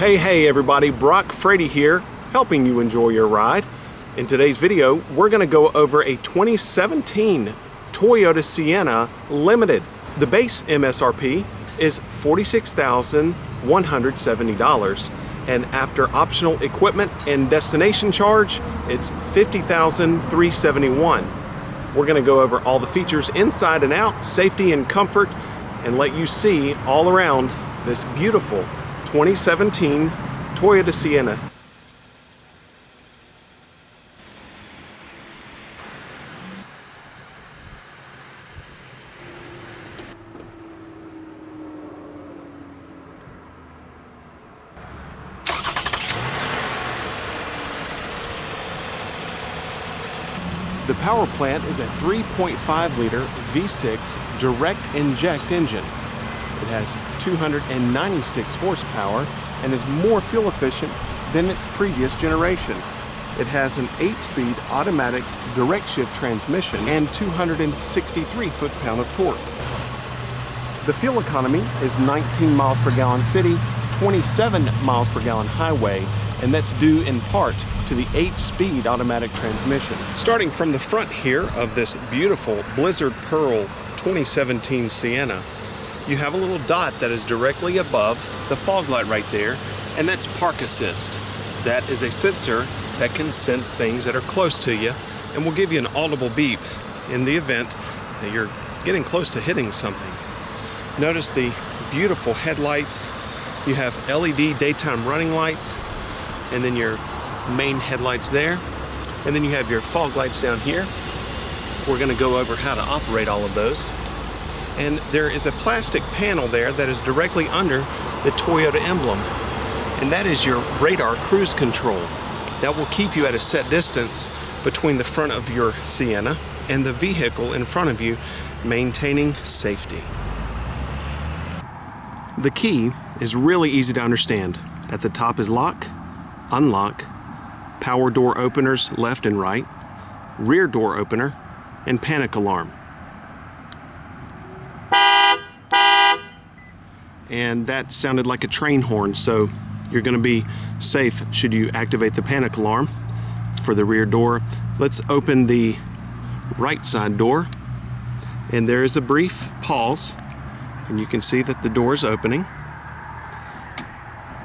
Hey everybody, Brock Frady here, helping you enjoy your ride. In today's video, we're going to go over a 2017 Toyota Sienna Limited. The base MSRP is $46,170, and after optional equipment and destination charge, it's $50,371. We're going to go over all the features inside and out, safety and comfort, and let you see all around this beautiful 2017 Toyota Sienna. The power plant is a 3.5 liter V6 direct inject engine. It has 296 horsepower and is more fuel efficient than its previous generation. It has an 8-speed automatic direct shift transmission and 263 foot-pound of torque. The fuel economy is 19 miles per gallon city, 27 miles per gallon highway, and that's due in part to the 8-speed automatic transmission. Starting from the front here of this beautiful Blizzard Pearl 2017 Sienna, you have a little dot that is directly above the fog light right there, and that's park assist. That is a sensor that can sense things that are close to you and will give you an audible beep in the event that you're getting close to hitting something. Notice the beautiful headlights. You have LED daytime running lights, and then your main headlights there, and then you have your fog lights down here. We're going to go over how to operate all of those. And there is a plastic panel there that is directly under the Toyota emblem, and that is your radar cruise control. That will keep you at a set distance between the front of your Sienna and the vehicle in front of you, maintaining safety. The key is really easy to understand. At the top is lock, unlock, power door openers left and right, rear door opener, and panic alarm. And that sounded like a train horn, so you're going to be safe should you activate the panic alarm for the rear door. Let's open the right side door, and there is a brief pause, and you can see that the door is opening,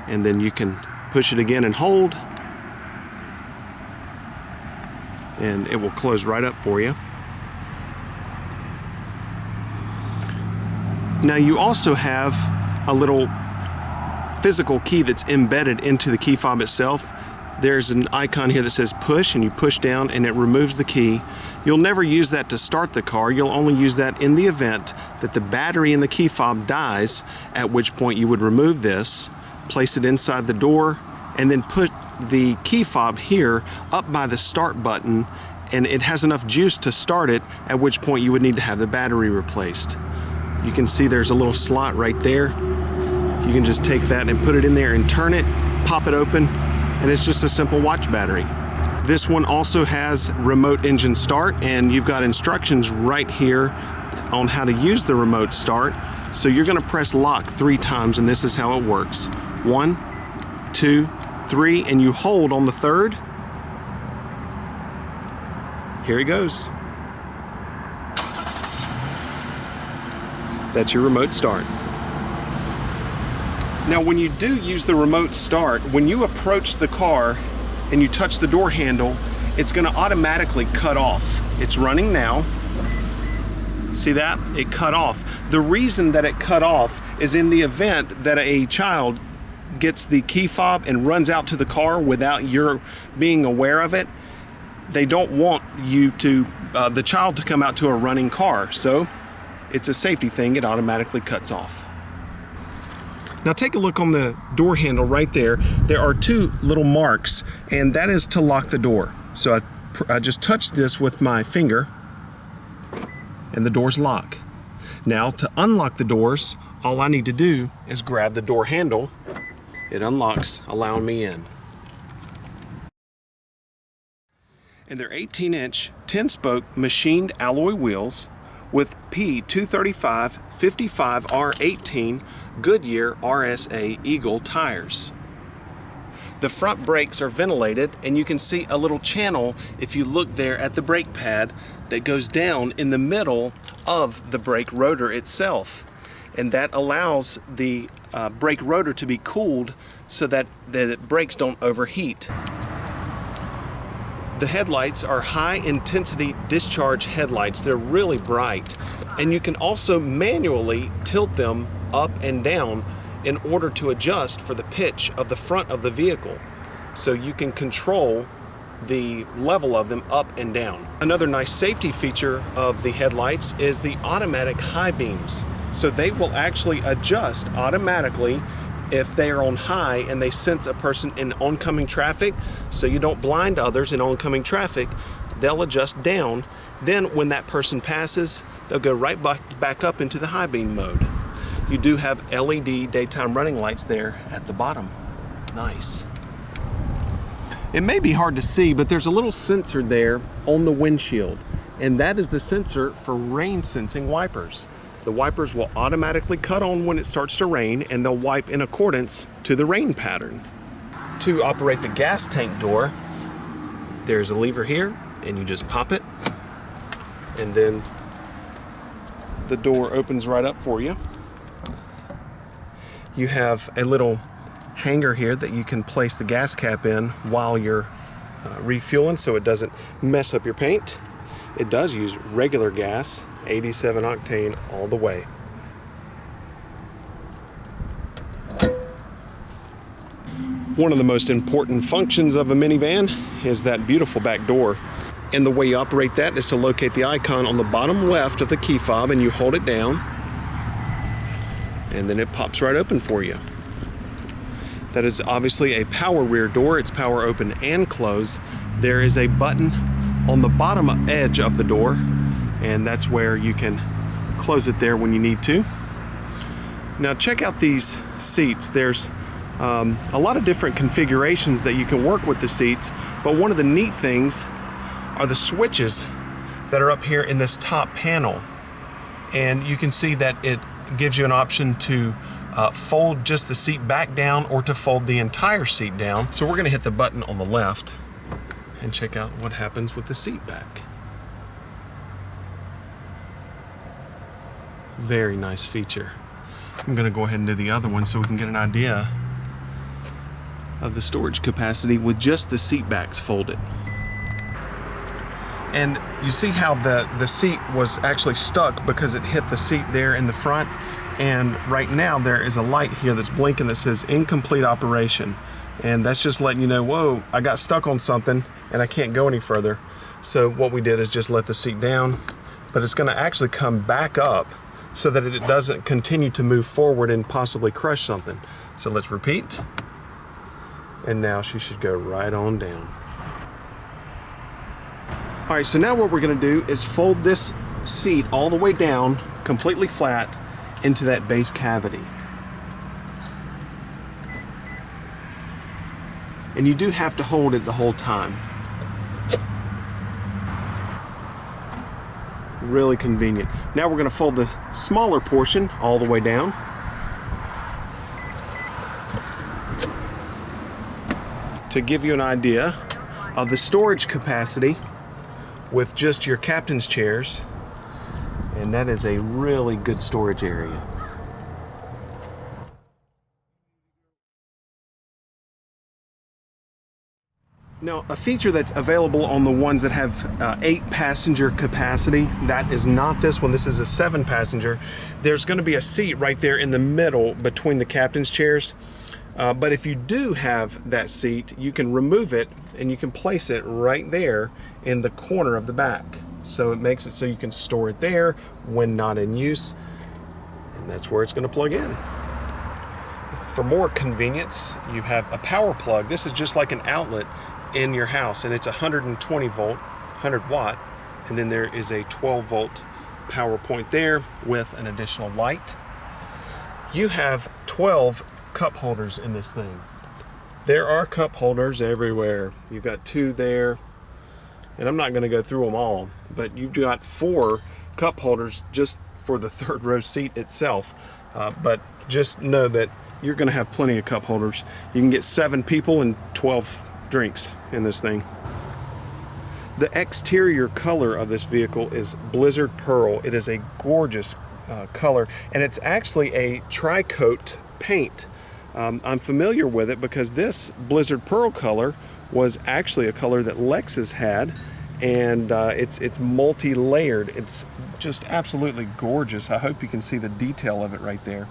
and then you can push it again and hold, and it will close right up for you. Now you also have a little physical key that's embedded into the key fob itself. There's an icon here that says push, and you push down and it removes the key. You'll never use that to start the car. You'll only use that in the event that the battery in the key fob dies, at which point you would remove this, place it inside the door, and then put the key fob here up by the start button, and it has enough juice to start it, at which point you would need to have the battery replaced. You can see there's a little slot right there. You can just take that and put it in there and turn it, pop it open, and it's just a simple watch battery. This one also has remote engine start, and you've got instructions right here on how to use the remote start. So you're going to press lock 3 times, and this is how it works. 1, 2, 3, and you hold on the third. Here it goes. That's your remote start. Now when you do use the remote start, when you approach the car and you touch the door handle, it's going to automatically cut off. It's running now. See that? It cut off. The reason that it cut off is in the event that a child gets the key fob and runs out to the car without your being aware of it. They don't want you to, the child to come out to a running car. So it's a safety thing. It automatically cuts off. Now take a look on the door handle right there. There are 2 little marks, and that is to lock the door. So I just touch this with my finger, and the doors lock. Now to unlock the doors, all I need to do is grab the door handle. It unlocks, allowing me in. And they're 18-inch, 10-spoke machined alloy wheels with P235 55R18 Goodyear RSA Eagle tires. The front brakes are ventilated, and you can see a little channel if you look there at the brake pad that goes down in the middle of the brake rotor itself. And that allows the brake rotor to be cooled so that the brakes don't overheat. The headlights are high intensity discharge headlights. They're really bright, and you can also manually tilt them up and down in order to adjust for the pitch of the front of the vehicle. So you can control the level of them up and down. Another nice safety feature of the headlights is the automatic high beams. So they will actually adjust automatically if they are on high and they sense a person in oncoming traffic, so you don't blind others in oncoming traffic. They'll adjust down. Then when that person passes, they'll go right back up into the high beam mode. You do have LED daytime running lights there at the bottom. Nice. It may be hard to see, but there's a little sensor there on the windshield, and that is the sensor for rain sensing wipers. The wipers will automatically cut on when it starts to rain, and they'll wipe in accordance to the rain pattern. To operate the gas tank door, there's a lever here, and you just pop it, and then the door opens right up for you. You have a little hanger here that you can place the gas cap in while you're refueling, so it doesn't mess up your paint. It does use regular gas, 87 octane all the way. One of the most important functions of a minivan is that beautiful back door. And the way you operate that is to locate the icon on the bottom left of the key fob, and you hold it down, and then it pops right open for you. That is obviously a power rear door. It's power open and close. There is a button on the bottom edge of the door, and that's where you can close it there when you need to. Now check out these seats. There's a lot of different configurations that you can work with the seats, but one of the neat things are the switches that are up here in this top panel. And you can see that it gives you an option to fold just the seat back down or to fold the entire seat down. So we're gonna hit the button on the left and check out what happens with the seat back. Very nice feature. I'm gonna go ahead and do the other one so we can get an idea of the storage capacity with just the seat backs folded. And you see how the seat was actually stuck because it hit the seat there in the front. And right now there is a light here that's blinking that says incomplete operation. And that's just letting you know, whoa, I got stuck on something and I can't go any further. So what we did is just let the seat down, but it's gonna actually come back up so that it doesn't continue to move forward and possibly crush something. So let's repeat. And now she should go right on down. All right, so now what we're gonna do is fold this seat all the way down, completely flat, into that base cavity. And you do have to hold it the whole time. Really convenient. Now we're gonna fold the smaller portion all the way down. To give you an idea of the storage capacity with just your captain's chairs, and that is a really good storage area. Now, a feature that's available on the ones that have 8-passenger capacity, that is not this one. This is a 7-passenger. There's going to be a seat right there in the middle between the captain's chairs. But if you do have that seat, you can remove it and you can place it right there in the corner of the back. So it makes it so you can store it there when not in use, and that's where it's going to plug in. For more convenience, you have a power plug. This is just like an outlet in your house, and it's 120 volt, 100 watt, and then there is a 12 volt power point there with an additional light. You have 12 cup holders in this thing. There are cup holders everywhere. You've got 2 there, and I'm not going to go through them all, but you've got 4 cup holders just for the third row seat itself. But just know that you're gonna have plenty of cup holders. You can get 7 people and 12 drinks in this thing. The exterior color of this vehicle is Blizzard Pearl. It is a gorgeous color, and it's actually a tri-coat paint. I'm familiar with it because this Blizzard Pearl color was actually a color that Lexus had, and it's multi-layered. It's just absolutely gorgeous. I hope you can see the detail of it right there.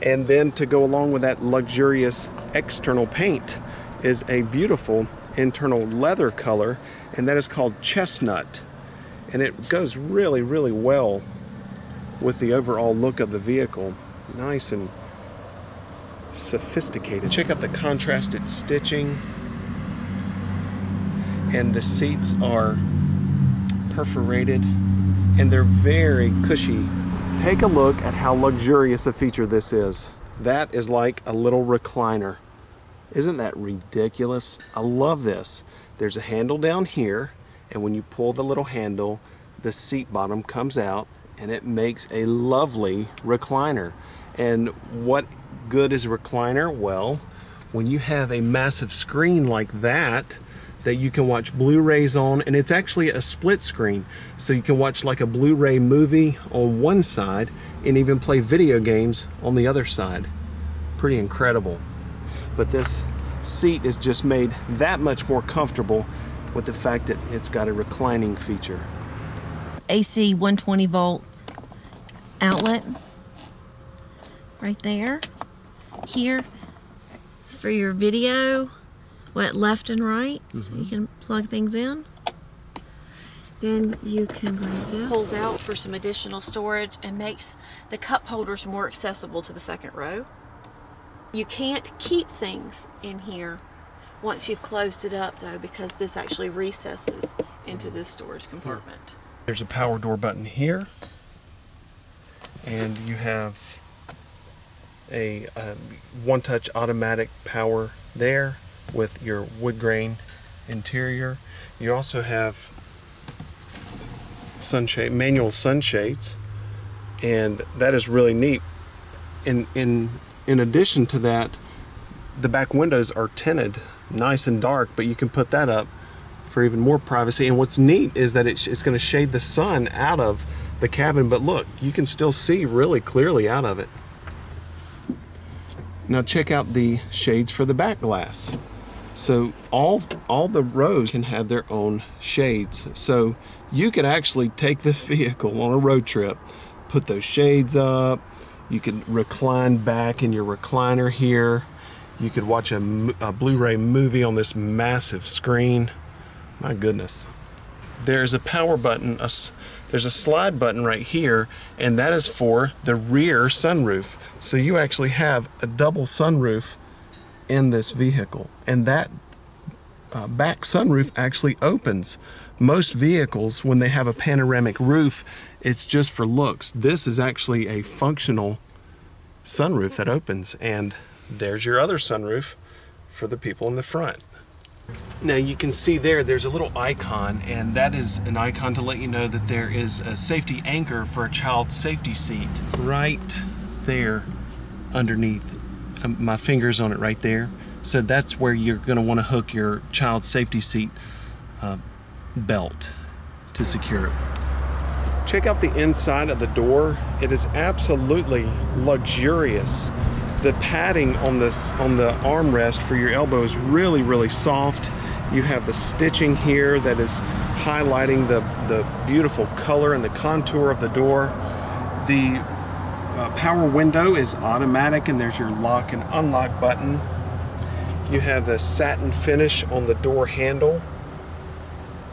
And then to go along with that luxurious external paint is a beautiful internal leather color, and that is called Chestnut. And it goes really, really well with the overall look of the vehicle. Nice and sophisticated. Check out the contrasted stitching. And the seats are perforated, and they're very cushy. Take a look at how luxurious a feature this is. That is like a little recliner. Isn't that ridiculous? I love this. There's a handle down here, and when you pull the little handle, the seat bottom comes out, and it makes a lovely recliner. And what good is a recliner? Well, when you have a massive screen like that you can watch Blu-rays on, and it's actually a split screen, so you can watch like a Blu-ray movie on one side and even play video games on the other side. Pretty incredible. But this seat is just made that much more comfortable with the fact that it's got a reclining feature. AC 120 volt outlet right there. Here is for your video, went left and right, so you can plug things in. Then you can grab this. Pulls out for some additional storage and makes the cup holders more accessible to the second row. You can't keep things in here once you've closed it up though, because this actually recesses into this storage compartment. There's a power door button here, and you have a one-touch automatic power there with your wood grain interior. You also have manual sunshades, and that is really neat. In addition to that, the back windows are tinted nice and dark, but you can put that up for even more privacy. And what's neat is that it's going to shade the sun out of the cabin, but look, you can still see really clearly out of it. Now check out the shades for the back glass. So all the rows can have their own shades. So you could actually take this vehicle on a road trip, put those shades up, you could recline back in your recliner here, you could watch a Blu-ray movie on this massive screen. My goodness. There's a power button, there's a slide button right here, and that is for the rear sunroof. So you actually have a double sunroof in this vehicle, and that back sunroof actually opens. Most vehicles, when they have a panoramic roof, it's just for looks. This is actually a functional sunroof that opens, and there's your other sunroof for the people in the front. Now you can see there's a little icon, and that is an icon to let you know that there is a safety anchor for a child safety seat right there underneath. My finger's on it right there. So that's where you're going to want to hook your child safety seat belt to secure it. Check out the inside of the door. It is absolutely luxurious. The padding on the armrest for your elbow is really, really soft. You have the stitching here that is highlighting the beautiful color and the contour of the door. The power window is automatic, and there's your lock and unlock button. You have the satin finish on the door handle.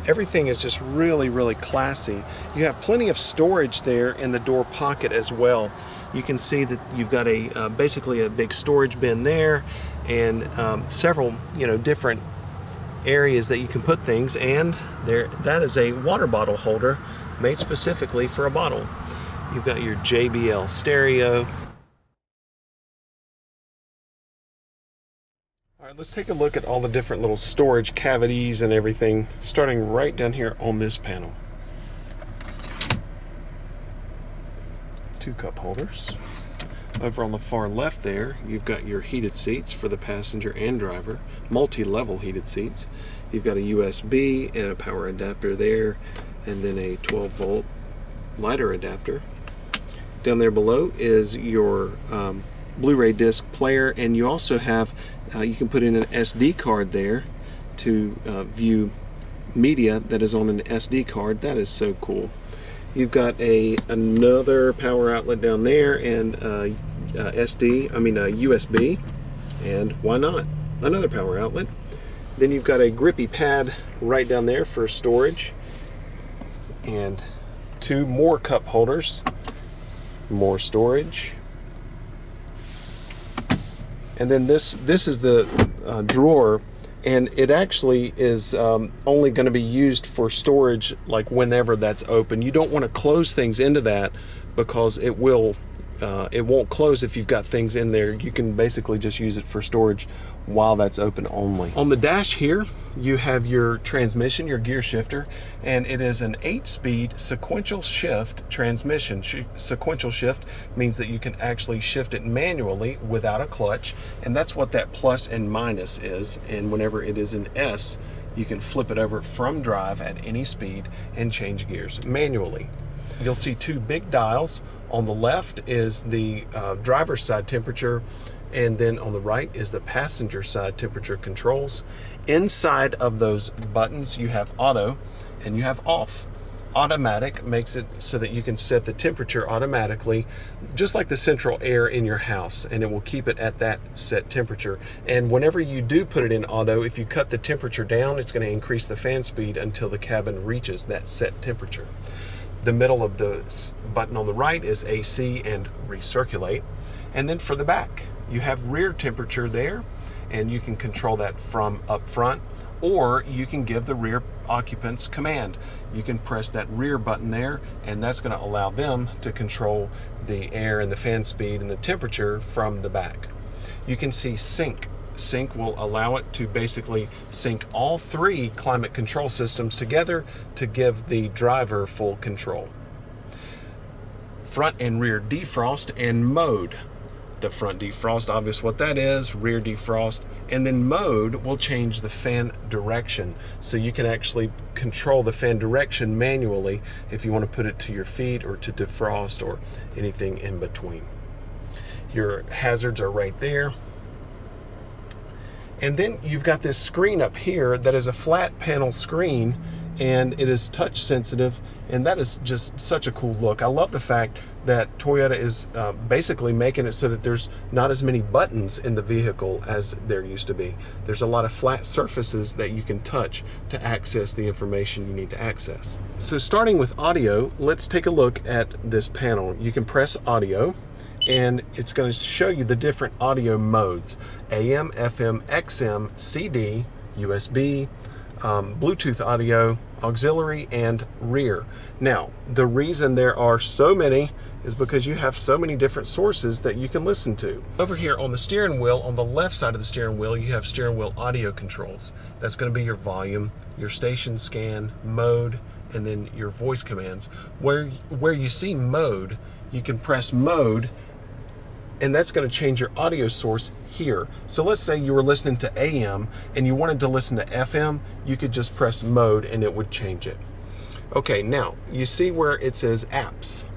Everything is just really, really classy. You have plenty of storage there in the door pocket as well. You can see that you've got a basically a big storage bin there, and several different areas that you can put things, and that is a water bottle holder made specifically for a bottle. You've got your JBL stereo. All right, let's take a look at all the different little storage cavities and everything, starting right down here on this panel. 2 cup holders, Over on the far left there, you've got your heated seats for the passenger and driver, multi-level heated seats. You've got a USB and a power adapter there, and then a 12-volt lighter adapter. Down there below is your Blu-ray disc player, and you also have, you can put in an SD card there to view media that is on an SD card. That is so cool. You've got another power outlet down there, and USB, and why not? Another power outlet. Then you've got a grippy pad right down there for storage, and 2 more cup holders, more storage. And then this is the drawer, and it actually is only going to be used for storage like whenever that's open. You don't want to close things into that because it won't close if you've got things in there. You can basically just use it for storage while that's open only. On the dash here, you have your transmission, your gear shifter, and it is an 8-speed sequential shift transmission. Sequential shift means that you can actually shift it manually without a clutch, and that's what that plus and minus is. And whenever it is in S, you can flip it over from drive at any speed and change gears manually. You'll see 2 big dials. On the left is the driver's side temperature, and then on the right is the passenger side temperature controls. Inside of those buttons you have auto and you have off. Automatic makes it so that you can set the temperature automatically, just like the central air in your house, and it will keep it at that set temperature. And whenever you do put it in auto, if you cut the temperature down, it's going to increase the fan speed until the cabin reaches that set temperature. The middle of the button on the right is AC and recirculate. And then for the back, you have rear temperature there, and you can control that from up front, or you can give the rear occupants command. You can press that rear button there, and that's going to allow them to control the air and the fan speed and the temperature from the back. You can see sync. Sync will allow it to basically sync all 3 climate control systems together to give the driver full control. Front and rear defrost and mode. The front defrost, obvious what that is, rear defrost, and then mode will change the fan direction. So you can actually control the fan direction manually if you want to put it to your feet or to defrost or anything in between. Your hazards are right there. And then you've got this screen up here that is a flat panel screen, and it is touch sensitive, and that is just such a cool look. I love the fact that Toyota is basically making it so that there's not as many buttons in the vehicle as there used to be. There's a lot of flat surfaces that you can touch to access the information you need to access. So starting with audio, let's take a look at this panel. You can press audio, and it's going to show you the different audio modes: AM, FM, XM, CD, USB, Bluetooth audio, auxiliary, and rear. Now, the reason there are so many is because you have so many different sources that you can listen to. Over here on the steering wheel, on the left side of the steering wheel, you have steering wheel audio controls. That's going to be your volume, your station scan, mode, and then your voice commands. Where you see mode, you can press mode, and that's going to change your audio source here. So let's say you were listening to AM and you wanted to listen to FM, you could just press mode and it would change it. Okay, now you see where it says apps.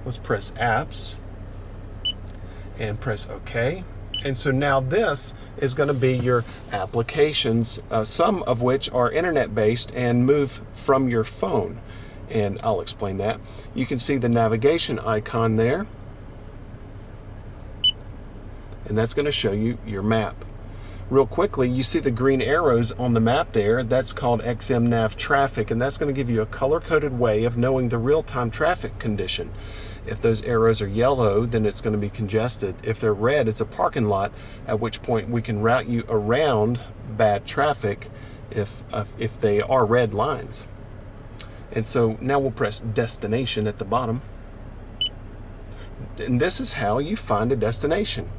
Let's press apps and press OK. And so now this is going to be your applications, some of which are internet based and move from your phone. And I'll explain that. You can see the navigation icon there, and that's going to show you your map. Real quickly, you see the green arrows on the map there. That's called XM Nav Traffic, and that's going to give you a color-coded way of knowing the real-time traffic condition. If those arrows are yellow, then it's going to be congested. If they're red, it's a parking lot, at which point we can route you around bad traffic if they are red lines. And so now we'll press destination at the bottom. And this is how you find a destination: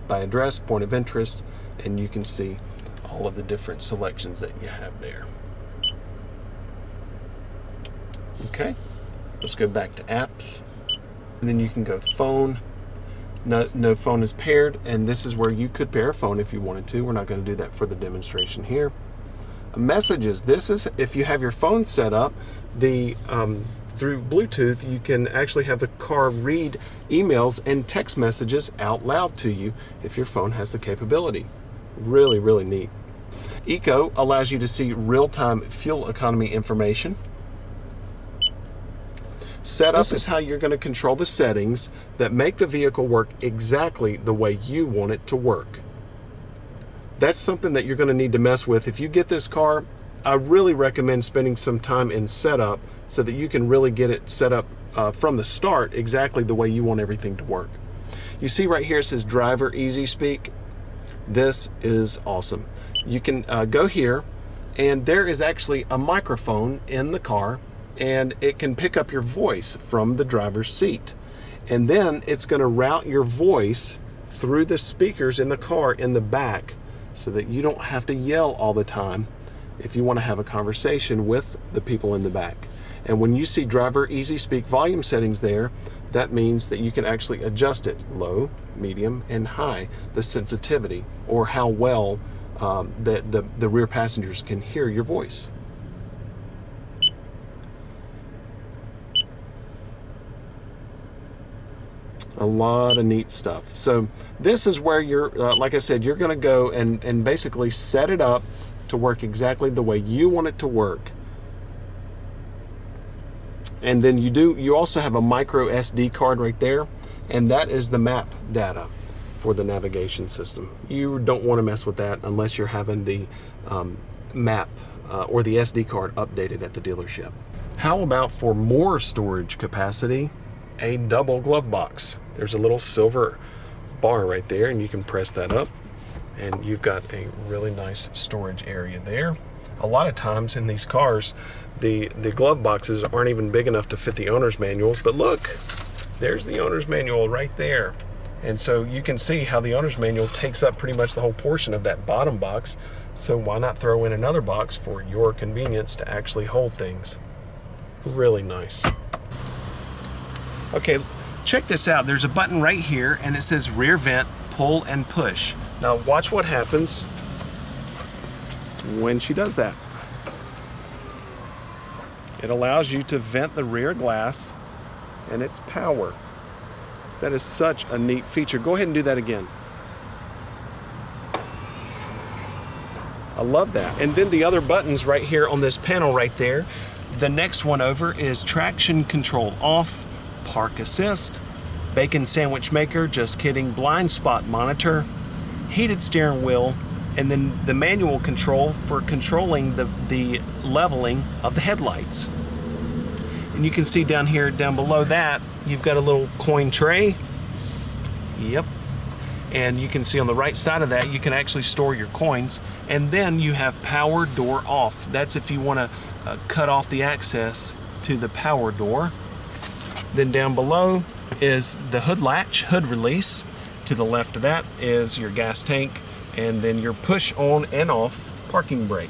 by address, point of interest, and you can see all of the different selections that you have there. Okay, let's go back to apps, and then you can go phone, No phone is paired, and this is where you could pair a phone if you wanted to. We're not going to do that for the demonstration here. Messages. This is if you have your phone set up through Bluetooth, you can actually have the car read emails and text messages out loud to you if your phone has the capability. Really, really neat. Eco allows you to see real-time fuel economy information. Setup is how you're going to control the settings that make the vehicle work exactly the way you want it to work. That's something that you're going to need to mess with. If you get this car, I really recommend spending some time in setup so that you can really get it set up from the start exactly the way you want everything to work. You see right here it says Driver Easy Speak. This is awesome. You can go here, and there is actually a microphone in the car, and it can pick up your voice from the driver's seat. And then it's going to route your voice through the speakers in the car in the back so that you don't have to yell all the time if you want to have a conversation with the people in the back. And when you see Driver Easy Speak volume settings there, that means that you can actually adjust it low, medium, and high, the sensitivity, or how well the rear passengers can hear your voice. A lot of neat stuff. So this is where you're, like I said, you're going to go and basically set it up to work exactly the way you want it to work. And then you also have a micro SD card right there, and that is the map data for the navigation system. You don't want to mess with that unless you're having the map or the SD card updated at the dealership. How about for more storage capacity, a double glove box? There's a little silver bar right there, and you can press that up, and you've got a really nice storage area there. A lot of times in these cars, the glove boxes aren't even big enough to fit the owner's manuals, but look, there's the owner's manual right there. And so you can see how the owner's manual takes up pretty much the whole portion of that bottom box. So why not throw in another box for your convenience to actually hold things? Really nice. Okay, check this out. There's a button right here, and it says rear vent, pull and push. Now watch what happens when she does that. It allows you to vent the rear glass, and it's power. That is such a neat feature. Go ahead and do that again. I love that. And then the other buttons right here on this panel right there. The next one over is traction control off, park assist, bacon sandwich maker, just kidding, blind spot monitor, heated steering wheel, and then the manual control for controlling the leveling of the headlights. And you can see down here, down below that, you've got a little coin tray. Yep. And you can see on the right side of that, you can actually store your coins. And then you have power door off. That's if you want to cut off the access to the power door. Then down below is the hood latch, hood release. To the left of that is your gas tank, and then your push on and off parking brake.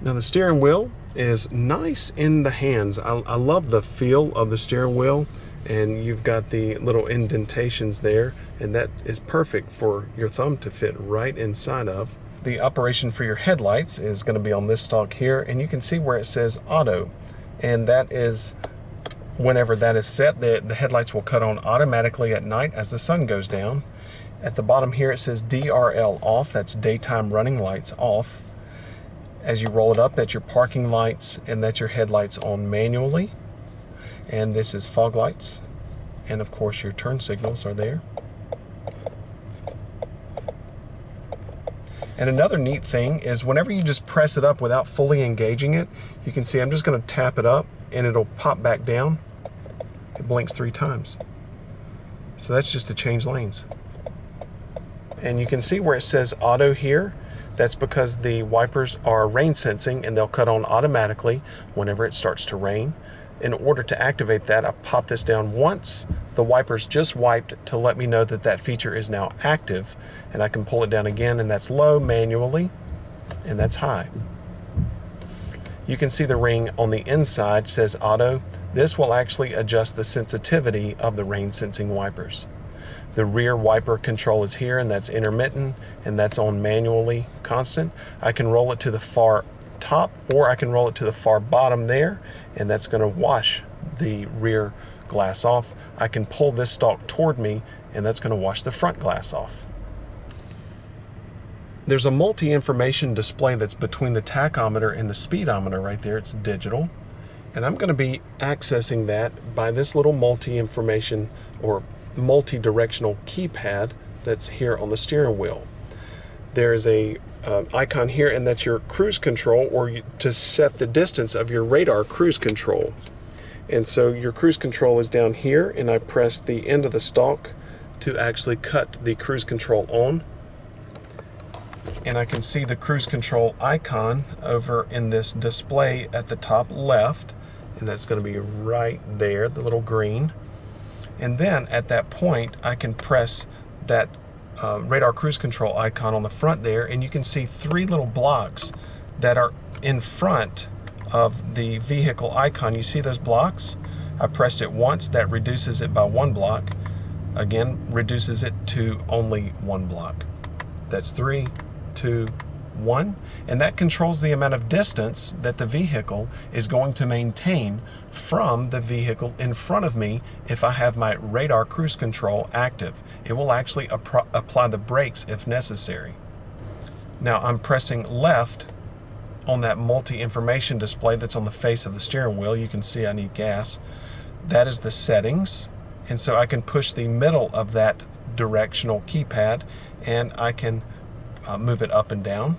Now the steering wheel is nice in the hands. I love the feel of the steering wheel, and you've got the little indentations there, and that is perfect for your thumb to fit right inside of. The operation for your headlights is going to be on this stalk here, and you can see where it says auto, and that is whenever that is set, the headlights will cut on automatically at night as the sun goes down. At the bottom here it says DRL off, that's daytime running lights off. As you roll it up, that's your parking lights, and that's your headlights on manually. And this is fog lights, and of course your turn signals are there. And another neat thing is whenever you just press it up without fully engaging it, you can see I'm just going to tap it up and it'll pop back down. It blinks 3 times. So that's just to change lanes. And you can see where it says auto here. That's because the wipers are rain sensing, and they'll cut on automatically whenever it starts to rain. In order to activate that, I pop this down once. The wipers just wiped to let me know that that feature is now active, and I can pull it down again, and that's low manually, and that's high. You can see the ring on the inside says auto. This will actually adjust the sensitivity of the rain sensing wipers. The rear wiper control is here, and that's intermittent, and that's on manually constant. I can roll it to the far top, or I can roll it to the far bottom there, and that's going to wash the rear glass off. I can pull this stalk toward me, and that's going to wash the front glass off. There's a multi-information display that's between the tachometer and the speedometer right there. It's digital. And I'm going to be accessing that by this little multi-information or multi-directional keypad that's here on the steering wheel. There's a icon here, and that's your cruise control, or to set the distance of your radar cruise control. And so your cruise control is down here, and I press the end of the stalk to actually cut the cruise control on. And I can see the cruise control icon over in this display at the top left, and that's going to be right there, the little green. And then at that point I can press that radar cruise control icon on the front there, and you can see three little blocks that are in front of the vehicle icon. You see those blocks? I pressed it once, that reduces it by 1 block. Again, reduces it to only 1 block. That's 3, 2, 1, and that controls the amount of distance that the vehicle is going to maintain from the vehicle in front of me if I have my radar cruise control active. It will actually apply the brakes if necessary. Now I'm pressing left on that multi-information display that's on the face of the steering wheel. You can see I need gas. That is the settings, and so I can push the middle of that directional keypad, and I can move it up and down.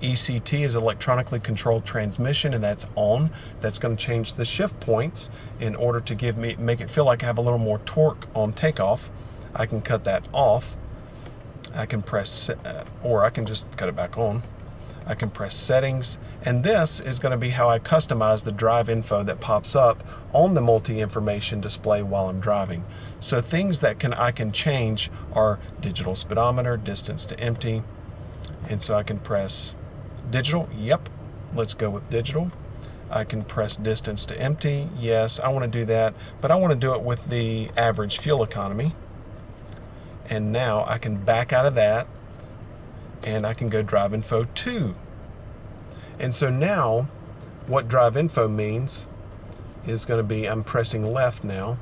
ECT is electronically controlled transmission, and that's on. That's going to change the shift points in order to make it feel like I have a little more torque on takeoff. I can cut that off. I can press, or I can just cut it back on. I can press settings, and this is going to be how I customize the drive info that pops up on the multi-information display while I'm driving. So things that I can change are digital speedometer, distance to empty, and so I can press digital. Yep, let's go with digital. I can press distance to empty. Yes, I want to do that, but I want to do it with the average fuel economy. And now I can back out of that, and I can go drive info 2. And so now what drive info means is going to be, I'm pressing left now,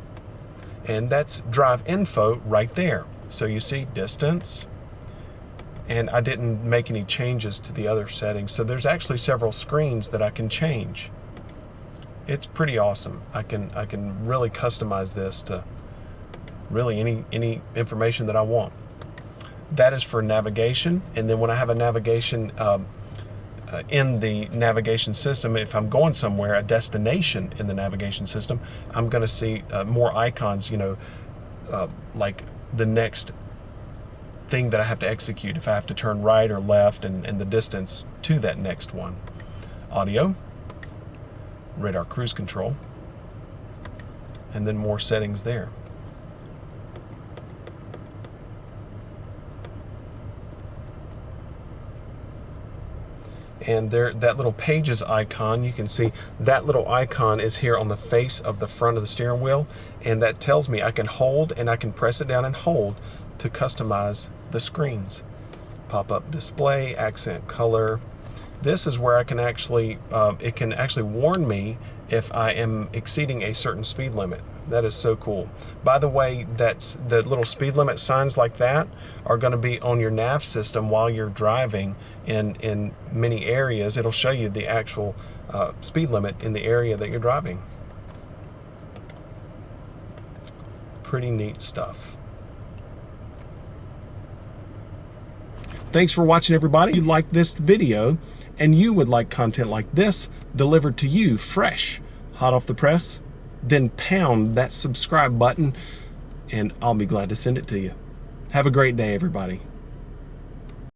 and that's drive info right there. So you see distance, and I didn't make any changes to the other settings. So there's actually several screens that I can change. It's pretty awesome. I can really customize this to really any information that I want. That is for navigation. And then when I have a navigation in the navigation system, if I'm going somewhere, a destination in the navigation system, I'm going to see more icons, like the next thing that I have to execute, if I have to turn right or left, and the distance to that next one. Audio, radar cruise control, and then more settings there. And there, that little pages icon, you can see that little icon is here on the face of the front of the steering wheel, and that tells me I can hold, and I can press it down and hold to customize the screens. Pop-up display, accent color. This is where I can actually, it can actually warn me if I am exceeding a certain speed limit. That is so cool. By the way, that's the little speed limit signs like that are going to be on your nav system while you're driving in many areas. It'll show you the actual speed limit in the area that you're driving. Pretty neat stuff. Thanks for watching, everybody. If you liked this video and you would like content like this delivered to you fresh, hot off the press, then pound that subscribe button and I'll be glad to send it to you. Have a great day, everybody.